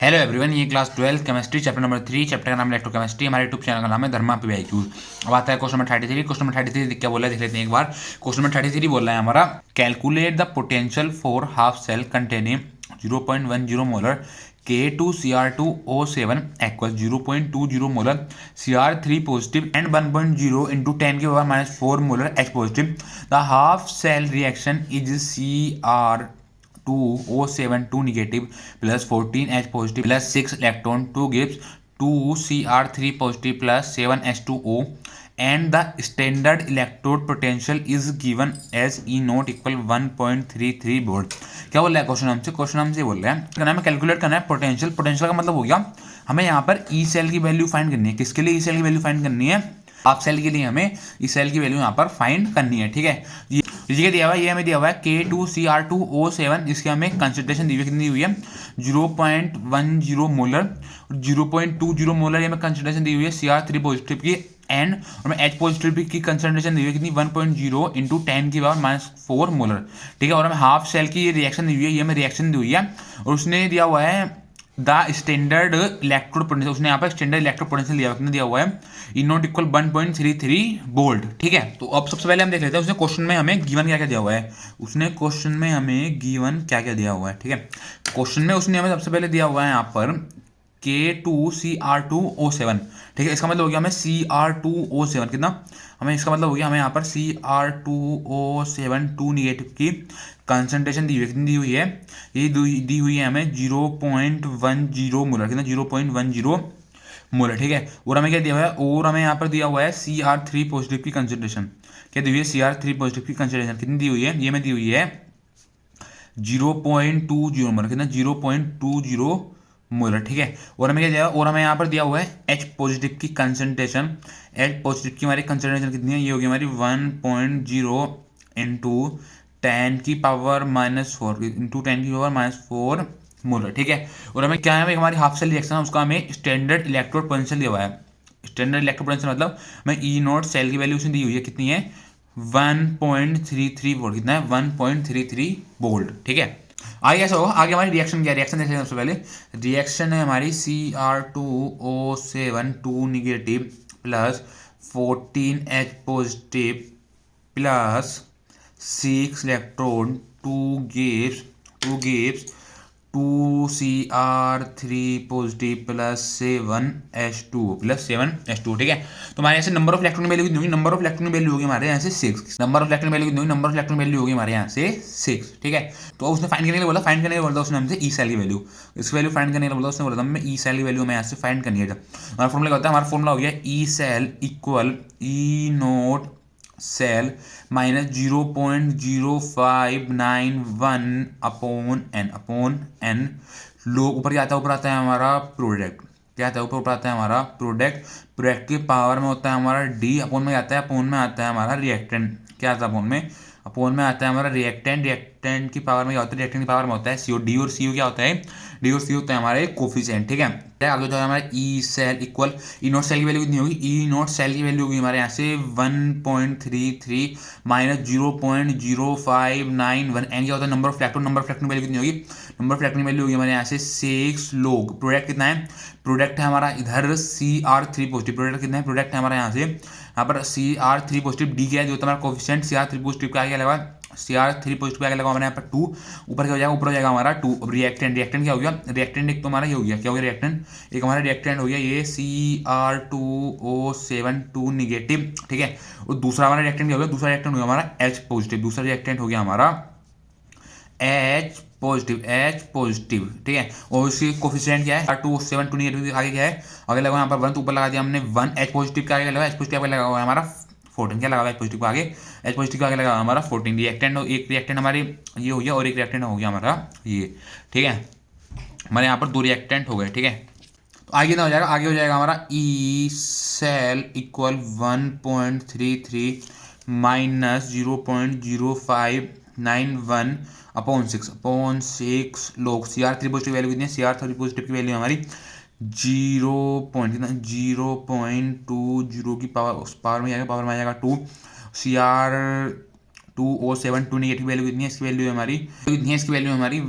Hello everyone, ये class 12 chemistry chapter number 3 chapter का नाम इलेक्ट्रोकेमिस्ट्री। हमारे यूट्यूब चैनल का नाम है धर्मा PYQ। अब आता है क्वेश्चन नंबर 33। क्वेश्चन नंबर 33 क्या बोला है देख लेते हैं एक बार। क्वेश्चन नंबर 33 बोल रहा है हमारा, calculate the potential for half cell containing 0.10 molar K2Cr2O7 equals 0.20 molar Cr3 positive and 1.0 into 10 की power -4 molar H positive. The half cell reaction is Cr2O7 2 negative plus 14H positive plus 6 electron 2 gives 2Cr3 positive plus 7H2O and the standard electrode potential is given as E naught equal 1.33 volt. क्या बोल रहा है question हमसे? Question हमसे बोल रहा है करना है कैलकुलेट करना है पोटेंशियल। पोटेंशियल का मतलब हो गया हमें यहाँ पर ई सेल की वैल्यू फाइंड करनी है। किसके लिए ई सेल की वैल्यू फाइंड करनी है? हाफ सेल के लिए हमें ई सेल की वैल्यू यहाँ पर फाइंड करनी है। ठीक है, ये दिया हुआ है, ये हमें दिया हुआ है K2Cr2O7। इसकी हमें कंसंट्रेशन दी हुई कितनी हुई है 0.10 मोलर। 0.20 मोलर ये हमें कंसंट्रेशन दी हुई है Cr3 पॉजिटिव की एंड हमें H पॉजिटिव की कंसंट्रेशन दी हुई है कितनी 1.0 इंटू 10 की पावर -4 मोलर। ठीक है, और हमें हाफ सेल की ये रिएक्शन दी हुई है, ये हमें रिएक्शन दी हुई है और उसने दिया हुआ है द स्टैंडर्ड इलेक्ट्रोड पोटेंशियल। उसने यहाँ पर स्टैंडर्ड इलेक्ट्रोड पोटेंशियल दिया हुआ है ई नॉट इक्वल 1.33 वोल्ट। ठीक है, तो अब सबसे पहले हम देख लेते हैं उसने क्वेश्चन में हमें गिवन क्या क्या दिया हुआ है। उसने क्वेश्चन में हमें गिवन क्या क्या दिया हुआ है। ठीक है, क्वेश्चन में उसने हमें सबसे पहले दिया हुआ है यहाँ पर K2Cr2O7। ठीक है, इसका मतलब हो गया हमें Cr2O7 कितना, हमें इसका मतलब हो गया हमें यहाँ पर Cr2O7 2 निगेटिव की कंसंट्रेशन दी हुई है। कितनी दी हुई है? ये दी हुई है हमें 0.10 मोलर। कितना 0.10 मोलर। ठीक है, और हमें क्या दिया हुआ है, और हमें यहाँ पर दिया हुआ है Cr3 पॉजिटिव की कंसंट्रेशन। क्या दी हुई है? Cr3 पॉजिटिव की कंसंट्रेशन कितनी दी हुई है? ये में दी हुई है 0.20 मोलर। कितना 0.20 मोलर। ठीक है, और हमें क्या दिया, और हमें यहाँ पर दिया हुआ है H पॉजिटिव की कंसंट्रेशन। H पॉजिटिव की हमारी कंसंट्रेशन कितनी है? ये होगी हमारी 1.0 इंटू 10 की पावर -4 इंटू 10 की पावर -4 मोलर। ठीक है, और हमें क्या है, हमारी हाफ सेल रिएक्शन है उसका हमें स्टैंडर्ड इलेक्ट्रोड पोटेंशियल दिया हुआ है। स्टैंडर्ड इलेक्ट्रोड पोटेंशियल मतलब हमें ई नॉट सेल की वैल्यू उसने दी हुई है कितनी है 1.33 वोल्ट। कितना है 1.33 वोल्ट। ठीक है, आगे ऐसा होगा, आगे हमारी रिएक्शन क्या है, रिएक्शन देखते हैं सबसे पहले। रिएक्शन है हमारी Cr2O7 2 negative plus 14H positive plus 6 electron 2 gives 2Cr3 positive plus 7H2 ठीक है, तो हमारे यहाँ से नंबर ऑफ इलेक्ट्रॉन वैल्यू कितनी होगी? नंबर ऑफ इलेक्ट्रॉन वैल्यू होगी हमारे यहाँ से 6। नंबर ऑफ इलेक्ट्रॉन वैल्यू कितनी होगी? नंबर ऑफ इलेक्ट्रॉन वैल्यू होगी हमारे यहाँ से 6। ठीक है, तो उसने फाइंड करने के लिए बोला, फाइंड करने के लिए बोला उसने हमसे ई सेल की वैल्यू। इस वैल्यू फाइंड करने के लिए बोला उसने, बोला हमें ई सेल की वैल्यू हमें यहाँ से फाइंड करनी है। हमारा फॉर्मूला क्या होता है? हमारा फॉर्मूला हो गया E cell equal E naught cell minus 0.0591 upon n log ऊपर क्या आता है? ऊपर आता है हमारा प्रोडक्ट। क्या आता है? ऊपर आता है हमारा प्रोडक्ट। प्रोडक्ट की पावर में होता है हमारा डी, अपॉन में आता है, अपॉन में आता है हमारा रिएक्टेंट। क्या आता है अपॉन में? अपॉन में आता है हमारा रिएक्टेंट। रिएक्टेंट की पावर में क्या होता है? रिएक्टेंट की पावर में होता है सीओ। डी और सीओ क्या होता है? डी और सी होता है हमारे कोफिशिएंट। ठीक है, आगे जो है हमारा E cell equal E naught cell की वैल्यू कितनी होगी? ई नोट सेल की वैल्यू होगी हमारे यहाँ से 1.33 माइनस 0.0591 एन क्या होता है? Number of electron. Number of electron value कितनी होगी? नंबर ऑफ इलेक्ट्रॉन वैल्यू होगी हमारे यहाँ से 6 लोग। प्रोडक्ट कितना है? प्रोडक्ट है हमारा इधर Cr3 पॉजिटिव। प्रोडक्ट कितना है? प्रोडक्ट है हमारे यहाँ से यहाँ पर Cr3 पॉजिटिव। डी क्या है? जो होता है हमारा कोफिशिएंट Cr3 पॉजिटिव का क्या लगा? Cr3 पॉजिटिव क्या लगा हमारे यहाँ पर 2। ऊपर क्या हो जाएगा? ऊपर हो जाएगा हमारा 2। अब रिएक्टेंट, रिएक्टेंट क्या हो गया? रिएक्टेंट एक तो हमारा ये हो गया, क्या हो गया रिएक्टेंट? एक हमारा रिएक्टेंट हो गया ये Cr2O7 2 निगेटिव। ठीक है, और दूसरा हमारा रिएक्टेंट क्या हो गया? दूसरा रिएक्टेंट हो गया हमारा H पॉजिटिव। दूसरा रिएक्टेंट हो गया हमारा H पॉजिटिव, H पॉजिटिव। ठीक है, और उसकी कोफिशिएंट क्या है? Cr2O7 2 negative. आगे क्या है? आगे लगा यहाँ पर 1, तो ऊपर लगा दिया हमने 1। H पॉजिटिव का आगे लगा, H पॉजिटिव आगे लगा हुआ है हमारा 14। क्या लगा हुआ है? H पॉजिटिव को आगे, H पॉजिटिव का आगे लगा हमारा 14। रिएक्टेंट, एक रिएक्टेंट हमारी ये हो गया और एक रिएक्टेंट हो गया हमारा ये। ठीक है, हमारे यहाँ पर 2 रिएक्टेंट हो गए। ठीक है, तो आगे ना हो जाएगा, आगे हो जाएगा हमारा E cell equal 1.33 minus 0.0591 upon 6 log. Cr3 positive value कितनी है? Cr3 पॉजिटिव की वैल्यू हमारी 0.20 की पावर, उस पावर में जाएगा, पावर में आ जाएगा 2। 207, 2 नेगेटिव वैल्यू कितनी है, इसकी वैल्यू है हमारी कितनी है, इसकी वैल्यू है हमारी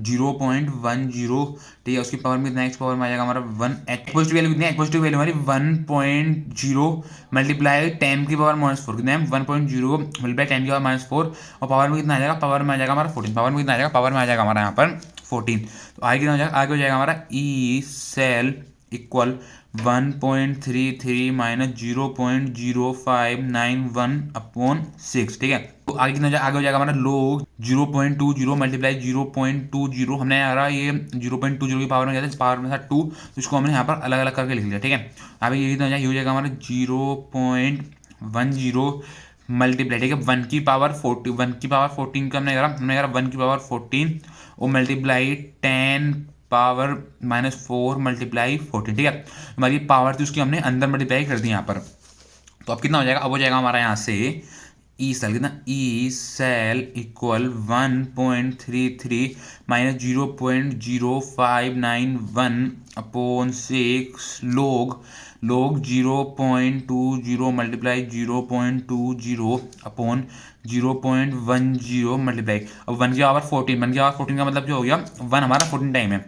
0.10, ठीक है। उसकी पावर में कितना है, पावर में आ जाएगा हमारा 1 पॉजिटिव वैल्यू कितनी है, पॉजिटिव वैल्यू हमारी 1.0 मल्टीप्लाई 10 की पावर -4 कितना है, 1.0 मल्टीप्लाई 10 की पावर -4 और पावर में कितना आ जाएगा, पावर में आ जाएगा हमारा 14, पावर में कितना आ जाएगा, पावर में आ जाएगा हमारा यहाँ पर 14। तो आगे कितना हो जाएगा, आगे हो जाएगा हमारा E cell equal 1.33 minus 0.0591 upon 6, ठीक है। तो आगे कितना आगे हो जाएगा हमारा लोग 0.20 मल्टीप्लाई 0.20, हमने यार ये 0.20 की पावर में जाता है, पावर में था 2, तो इसको हमने यहाँ पर अलग अलग करके लिख लिया, ठीक है। अभी ये कितना हो जाएगा हमारा 0.10 मल्टीप्लाई, ठीक है, 1 की पावर 14, 1 की पावर 14 का हमने करा 1 की पावर 14 और मल्टीप्लाई 10 पावर -4 मल्टीप्लाई 14, ठीक है। हमारी पावर थी उसकी हमने अंदर मल्टीप्लाई कर दी यहाँ पर। तो अब कितना हो जाएगा, अब हो जाएगा हमारा यहाँ से ई सेल कितना, E cell equal 1.33 minus 0.0591 upon 6 log 0.20 multiply 0.20 upon 0.10 multiply, अब 1 की पावर 14, 1 की पावर 14 का मतलब जो हो गया 1 हमारा 14 टाइम है,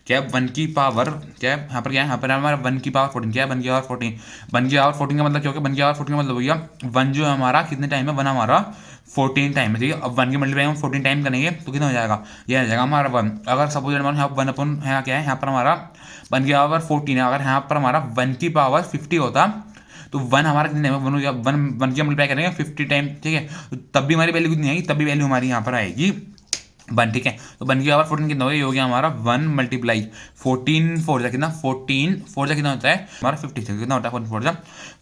क्या है 1 की पावर, क्या है यहाँ पर, क्या है यहाँ पर हमारा 1 की पावर 14, क्या है 1 की पावर 14, 1 की पावर 14 का मतलब क्या हो गया, 1 की पावर 14 का मतलब हो गया 1 जो है हमारा कितने टाइम है, 1 हमारा 14 टाइम है, ठीक है। अब 1 की मल्टीप्लाई हम 14 टाइम करेंगे तो कितना हो जाएगा, ये आ जाएगा हमारा 1। अगर सपोज यहाँ 1 अपन यहाँ क्या है, यहाँ पर हमारा 1 की पावर 14 है, अगर यहाँ पर हमारा 1 की पावर 50 होता तो 1 हमारा कितने टाइम है, 1 हो गया, 1 की मल्टीप्लाई करेंगे 50 टाइम, ठीक है। तो तब भी हमारी वैल्यू कितनी आएगी, तब भी वैल्यू हमारी यहाँ पर आएगी 1, ठीक है। तो 1 की पावर 14 कितना हो गया, ये हो गया हमारा 1 मल्टीप्लाई 14 4 कितना, 14 4 कितना होता है हमारा 56, कितना होता है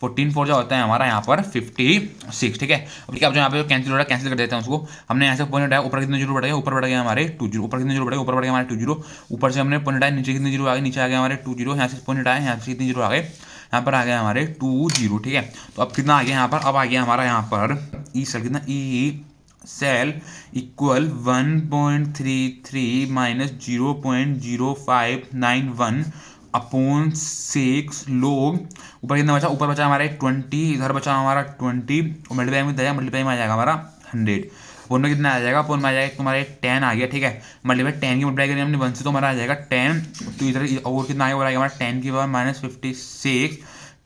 14 4 होता है हमारा यहाँ पर 56, ठीक है। अब ठीक है, अब जो यहाँ पे कैंसिल हो रहा है कैंसिल कर देते हैं उसको, हमने यहाँ से पॉइंट हटाया, ऊपर कितने जीरो बढ़ गया, ऊपर बढ़ गया हमारे 20, ऊपर कितने जीरो बढ़ गया, ऊपर बढ़ गया हमारे 20, ऊपर से हमने पॉइंट हटाया, नीचे कितने जीरो आ गए, नीचे आ गया हमारे 20, यहाँ से पॉइंट हटाया, यहाँ से कितने जीरो आ गए, यहाँ पर आ गया हमारे 20, ठीक है। तो अब कितना आ गया यहाँ पर, अब आ गया हमारा यहाँ पर ई सेल कितना, E cell equal 1.33 minus 0.0591 upon 6 log, ऊपर कितना बचा, ऊपर बचा हमारे 20, इधर बचा हमारा 20 और मल्टीप्लाई में दया, मल्टीप्लाई में आ जाएगा हमारा 100, फोन में कितना आ जाएगा, फोन में आ जाएगा तुम्हारे 10 आ गया, ठीक है। मल्टीप्लाई 10 की मल्टीप्लाई करेंगे हमने 1 से तो हमारा आ जाएगा 10, तो इधर और कितना आएगा, हमारा 10 की पावर -56,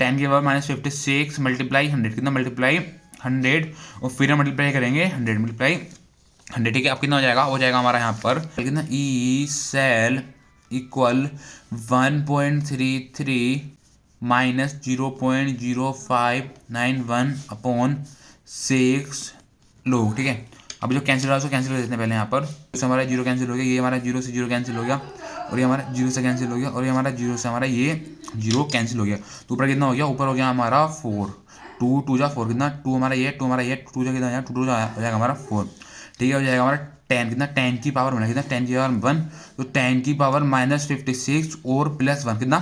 10 की पावर -56 मल्टीप्लाई 100, कितना मल्टीप्लाई 100 और फिर हम मल्टीप्लाई करेंगे 100 मल्टीप्लाई 100, ठीक है। अब कितना हो जाएगा, हो जाएगा हमारा यहाँ पर कितना, E cell equal 1.33 minus 0.0591 upon 6 log, ठीक है। अब जो कैंसिल रहा है उसको कैंसिल कर देते हैं पहले यहाँ पर, तो हमारा 0 कैंसिल हो गया, ये हमारा 0 से 0 कैंसिल हो गया और ये हमारा 0 से कैंसिल हो गया और ये हमारा 0 से हमारा ये 0 कैंसिल हो गया। तो ऊपर कितना हो गया, ऊपर हो गया हमारा 4, 2 2 जा 4 कितना, 2 हमारा ये 2 हमारा ये 2 जा कितना हो जाएगा हमारा 4, ठीक है। हो जाएगा हमारा 10 कितना, 10 की पावर बना कितना, 10 की पावर 1, तो 10 की पावर -56 और +1 कितना,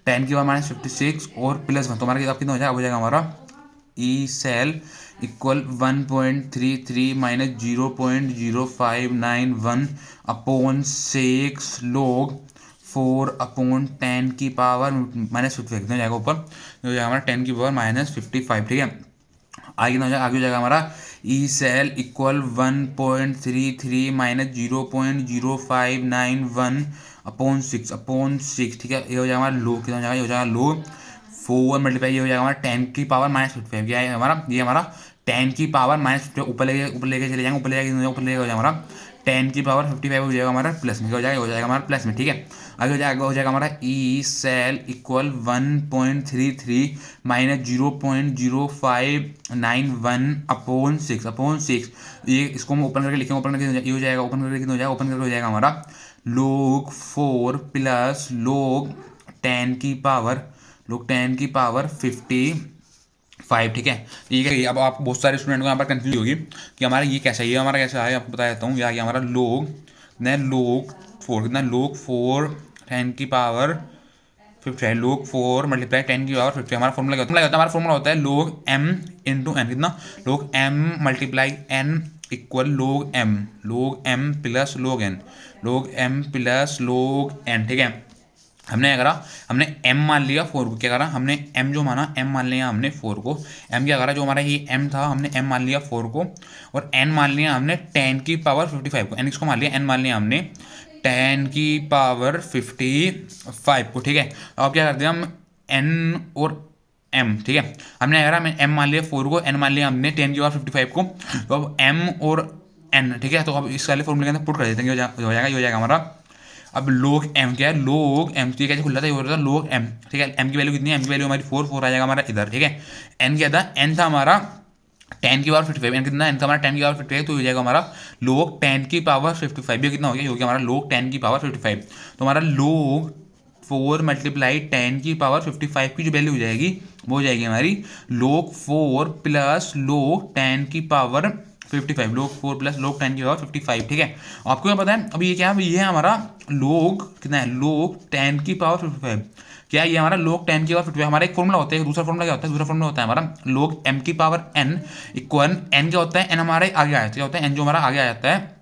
10 की पावर -56 और +1, तो हमारा कितना हो जाएगा, हमारा E cell equal 1.33 minus 0.0591 upon 6 log 4 upon 10 की पावर -55 कितना हो जाएगा ऊपर, हो जाएगा हमारा 10 की पावर -55, ठीक है। आगे कितना हो जाएगा, आगे हो जाएगा हमारा E cell equal 1.33 minus 0.0591 upon 6, ठीक है। ये हो जाएगा हमारा लो, कितना हो जाएगा, ये हो जाएगा लो 4 मल्टीप्लाई, ये हो जाएगा हमारा 10 की पावर -55, क्या है हमारा, ये हमारा 10 की पावर -55 ऊपर लेके चले जाएंगे, ऊपर लेके हो जाएगा हमारा 10 की पावर 55 हो जाएगा हमारा प्लस में, हो जाएगा हमारा प्लस में, ठीक है। आगे हो जाएगा हमारा E cell equal 1.33 minus 0.0591 upon 6, ये इसको हम ओपन करके लिखेंगे, ओपन करके ये हो जाएगा, ओपन करके कितना हो जाएगा, ओपन करके हो जाएगा हमारा लोग 4 प्लस लोग 10 की पावर 55, ठीक है। ठीक है, अब आप बहुत सारे स्टूडेंट को यहाँ पर कंफ्यूज होगी कि हमारा ये कैसा है, ये हमारा कैसा है, आपको बता देता हूँ। ये हमारा लोग 4 कितना, लोग 4 10 की पावर 50, लोग 4 मल्टीप्लाई 10 की पावर 50, हमारा फॉर्मूला क्या होता है, हमारा फॉर्मूला होता है लोग m इंटू n, कितना लोग m मल्टीप्लाई n इक्वल लोग m प्लस लोग n, लोग m प्लस लोग n, ठीक है। हमने क्या करा, हमने m मान लिया 4 को, क्या करा हमने m जो माना, m मान लिया हमने 4 को, m क्या करा जो हमारा ये m था हमने m मान लिया 4 को, और n मान लिया हमने 10 की पावर 55 को, n किसको मान लिया, n मान लिया हमने 10 की पावर 55 को, ठीक है। अब क्या कर दिया हम n और m, ठीक है, हमने करा हमने m मान लिया 4 को, n मान लिया हमने 10 की पावर 55 को, तो अब m और n, ठीक है, तो अब इस वाले फॉर्मूले के अंदर पुट कर देते हैं, हो जाएगा, ये हो जाएगा हमारा। अब लोग m क्या है, लोग m, ठीक है, कैसे खुला था, ये हो रहा था लोग m, ठीक है, m की वैल्यू कितनी है, m की वैल्यू हमारी 4 आ जाएगा हमारा इधर, ठीक है। n क्या था, n था हमारा 10 की पावर 55, n कितना, n था हमारा 10 की पावर 55, तो हो जाएगा हमारा लोग 10 की पावर 55, ये कितना हो गया, ये हो गया हमारा लोग 10 की पावर 55, तो हमारा लोग 4 मल्टीप्लाई 10 की पावर 55 की जो वैल्यू हो जाएगी वो हो जाएगी हमारी लोग 4 प्लस लोग 10 की पावर 55, लोग 4 प्लस लोग 10 की पावर 55, ठीक है। आपको क्या पता है, अब ये क्या है, ये है हमारा लोग कितना है, लोग 10 की पावर 55, क्या है ये हमारा लोग 10 की पावर 55, हमारा एक फॉर्मूला होता है, दूसरा फॉर्मूला क्या होता है, दूसरा फॉर्मूला होता है हमारा लोग m की पावर n इक्वल n क्या होता है, n हमारे आगे आ जाता है, क्या होता है n जो हमारा आगे आ जाता है,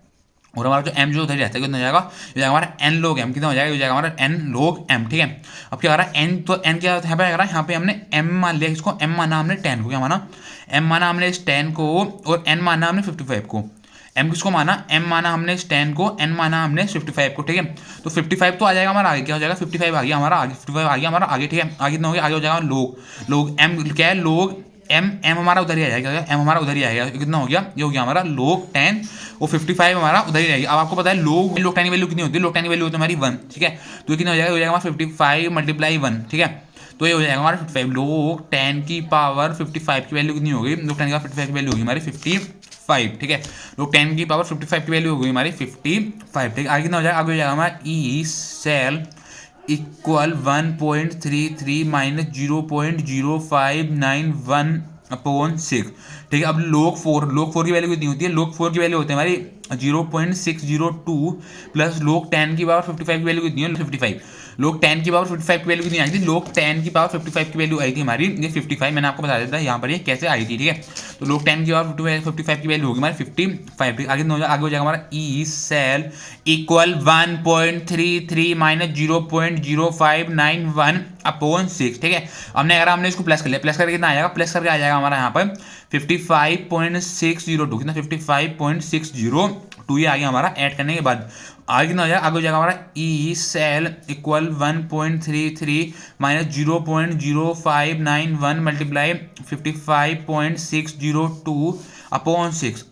और हमारा जो m जो उधर रहता है कितना हो जाएगा, ये जाएगा हमारा n log m, कितना हो जाएगा, ये जाएगा हमारा n log m, ठीक है। अब क्या हो रहा है n, तो n क्या यहाँ पे आ रहा है, यहाँ पे हमने m मान लिया, इसको m माना हमने 10 को, क्या माना m माना हमने इस 10 को, और n माना हमने 55 को, m किसको माना, m माना हमने इस 10 को, n माना हमने 55 को, ठीक है। तो 55 तो आ जाएगा हमारा आगे, क्या हो जाएगा 55 आ गया हमारा आगे, 55 आ गया हमारा आगे, ठीक है। आगे कितना हो गया, आगे हो जाएगा लोग m, क्या है लोग m, m हमारा उधर ही आ जाएगा, m हमारा उधर ही आएगा, कितना हो गया, ये हो गया हमारा लोग 10 और 55 हमारा उधर ही रहेगी। अब आपको पता है लोग 10 की वैल्यू कितनी होती है, लोग 10 की वैल्यू होती है हमारी 1, ठीक है, तो ये कितना हो जाएगा, हो जाएगा हमारा 55 मल्टीप्लाई 1, ठीक है, तो ये हो जाएगा हमारा 55, लोग 10 की पावर 55 की वैल्यू कितनी होगी, लोग 10 की पावर 55 की वैल्यू होगी हमारी 55, ठीक है, लोग 10 की पावर 55 की वैल्यू होगी हमारी 55, ठीक है। आगे कितना हो जाएगा, आगे हो जाएगा हमारा E cell equal 1.33 minus 0.0591 upon 6, ठीक है। अब लोग 4 की वैल्यू कितनी होती है, लोग 4 की वैल्यू होती है हमारी 0.602 प्लस लोग 10 की पावर 55 की वैल्यू कितनी है 55, लोग 10 की पावर 55 की वैल्यू कितनी आई थी, लोग 10 की पावर 55 की वैल्यू आई थी हमारी ये 55, मैंने आपको बता देता यहाँ पर ये कैसे आई थी, ठीक है। तो लोग 10 की पावर 55 की वैल्यू होगी हमारी 55, आगे हो जाएगा हमारा E cell equal 1.33 minus 0.0591 upon 6, ठीक है। हमने इसको प्लस कर लिया, प्लस करके कितना आ जाएगा, प्लस करके आ जाएगा हमारा यहाँ पर 55.602, कितना 55.602, ये आ गया हमारा ऐड करने के बाद। आगे कितना हो जाएगा, आगे हो जाएगा हमारा E cell equal 1.33 minus 0.0591 multiply 55.602 upon 6,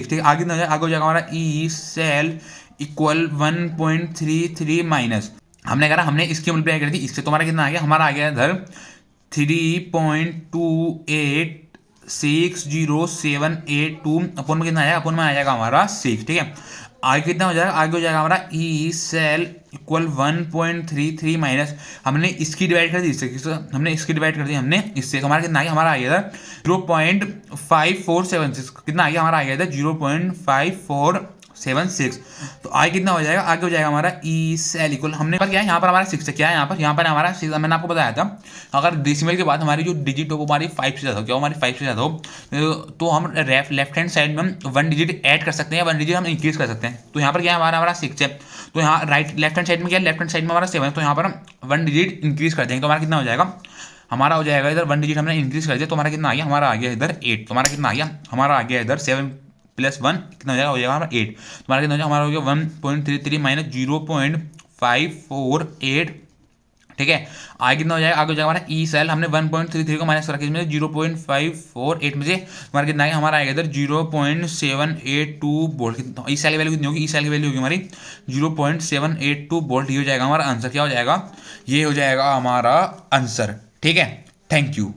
ठीक है। आगे कितना हो जाएगा, आगे हो जाएगा हमारा ई सेल इक्वल 1.33 माइनस, हमने करा हमने इसकी मल्टीप्लाई करी थी इससे, तो हमारा कितना आ गया, हमारा आ गया इधर 3.286078 अपन में कितना आएगा, अपन में आ जाएगा हमारा 6, ठीक है। आगे कितना हो जाएगा, आगे हो जाएगा हमारा ई सेल इक्वल 1.33 माइनस, हमने इसकी डिवाइड कर दी इससे, हमने इसकी डिवाइड कर दी हमने इससे, तो हमारा कितना आ गया, हमारा आ गया था 0.5476, कितना आ गया हमारा आ गया था 0.5476, तो आगे कितना हो जाएगा, आगे हो जाएगा हमारा ई सेल इक्वल, हमने पर क्या है यहाँ पर हमारा 6 है, क्या है यहाँ पर हमारा 6, मैंने आपको बताया था अगर डेसिमल के बाद हमारी जो डिजिट हो वो हमारी 5 से ज़्यादा हो, क्या हमारी 5 से ज़्यादा हो तो हम लेफ्ट हैंड साइड में हम 1 डिजिट ऐड कर सकते हैं या 1 डिजिट हम इंक्रीज कर सकते हैं। तो यहाँ पर क्या है हमारा 6 है, तो यहाँ लेफ्ट हैंड साइड में क्या है, लेफ्ट हैंड साइड में हमारा 7 है, तो यहाँ पर हम 1 डिजिट इंक्रीज कर देंगे, तो हमारा कितना हो जाएगा, हमारा हो जाएगा इधर 1 डिजिट हमने इंक्रीज कर दिया, तो हमारा कितना आ गया, हमारा आ गया इधर 8, तो हमारा कितना आ गया, हमारा आ गया इधर 7 प्लस 1 कितना हो जाएगा, हो जाएगा हमारा 8, तो हमारा कितना हो जाएगा, हमारा हो गया 1.33 माइनस 0.548, ठीक है। आगे कितना हो जाएगा, आगे हो जाएगा हमारा ई सेल, हमने 1.33 को माइनस रखा इसमें 0.548 में से हमारा कितना आएगा, हमारा आएगा इधर 0.782 वोल्ट, ई सेल की वैल्यू कितनी होगी, ई सेल की वैल्यू होगी हमारी 0.782 वोल्ट, ये हो जाएगा हमारा आंसर, क्या हो जाएगा, ये हो जाएगा हमारा आंसर, ठीक है। Thank you.